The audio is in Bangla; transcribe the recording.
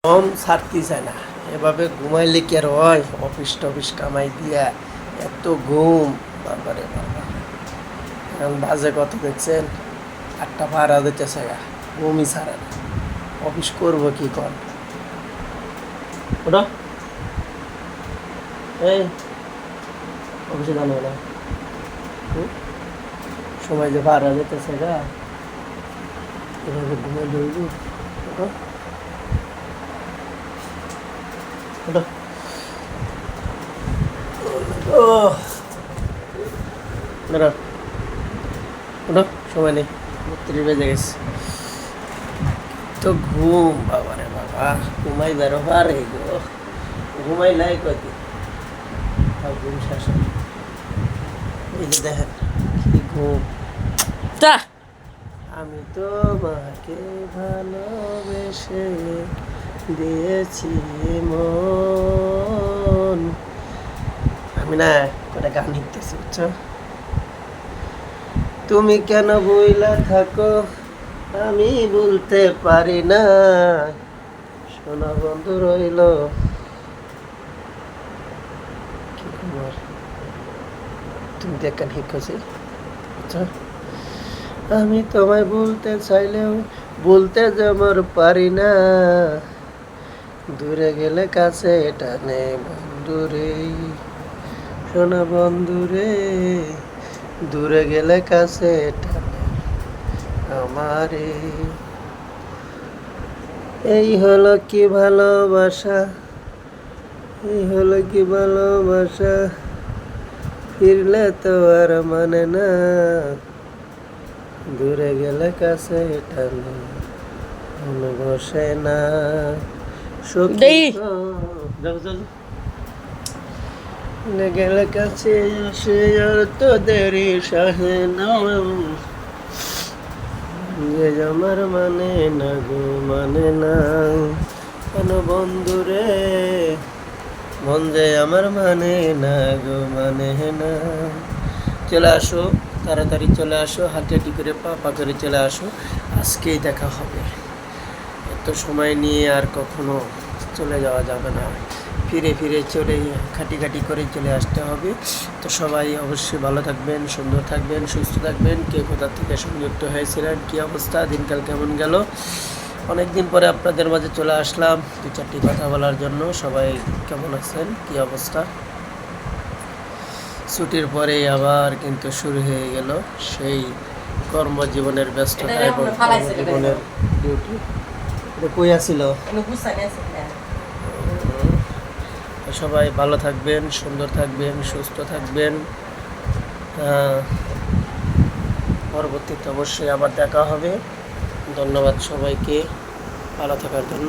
ঘুম ছাড়তে চায় না, এভাবে ঘুমাইলে কি আর হয়? অফিস টফিস কামাই দিয়া এত ঘুম, বাবারে বাবা। এখন বাজে কত দেখছেন? 8টা পার দিতেছে গা, ঘুমই ছাড়ে না। অফিস করবো কি কর? ওটা এই অফিসে জানো না, সময় যে পার দিতেছে গা, এভাবে ঘুমাই ধরব। ওটা ওটা ও দাঁড়া, ওটা সময় নেই, 32 বেজে গেছে। তো ঘুম, বাবারে বাবা, ঘুমাই বেরো পারে গো, ঘুমাই লাই কয়দিন, ঘুম শেষ হয়। এই যে দেখেন কি ঘুম। তা আমি তো মাকে ভালোবেসে দিয়েছি মন। আমি না কটা গান লিখতেছি, বুঝছো? তুমি কেন বইলা থাকো আমি বলতে পারি না, সোনা বন্ধু রইল। কি খবর? তুমি দেখ গান শিখছি, বুঝছো? আমি তোমায় বলতে চাইলেও বলতে যেমন পারি না, দূরে গেলে কাছে টানে বন্ধুরে, শোনা বন্ধুরে, দূরে গেলে কাছে টানে আমারে। এই হলো কি ভালোবাসা, এই হলো কি ভালোবাসা, ফিরলে তো আর মানে না, দূরে গেলে কাছে টানে মন বসে না। সখী গেলে কাছে আসে আর তো দেরি সাহে না, যে আমার মানে না গো মানে না, কেন বন্ধুরে মন যে আমার মানে না গো মানে না। চলে আসো, তাড়াতাড়ি চলে আসো, হাঁটাহাঁটি করে পা করে চলে আসো, আজকেই দেখা হবে। এত সময় নিয়ে আর কখনো চলে যাওয়া যাবে না, ফিরে ফিরে চলে খাটি করে চলে আসতে হবে। তো সবাই অবশ্যই ভালো থাকবেন, সুন্দর থাকবেন, সুস্থ থাকবেন। কে কোথা থেকে সংযুক্ত হয়েছিলেন, কী অবস্থা, দিনকাল কেমন গেল? অনেক দিন পরে আপনাদের মাঝে চলে আসলাম 2-4টি কথা বলার জন্য। সবাই কেমন আছেন, কী অবস্থা? ছুটির পরে আবার কিন্তু শুরু হয়ে গেল সেই কর্মজীবনের ব্যস্ততা এবং কর্মজীবনের ডিউটি। এটা কই আসিল? সবাই ভালো থাকবেন, সুন্দর থাকবেন, সুস্থ থাকবেন। পরবর্তীতে অবশ্যই আবার দেখা হবে। ধন্যবাদ সবাইকে ভালো থাকার জন্য।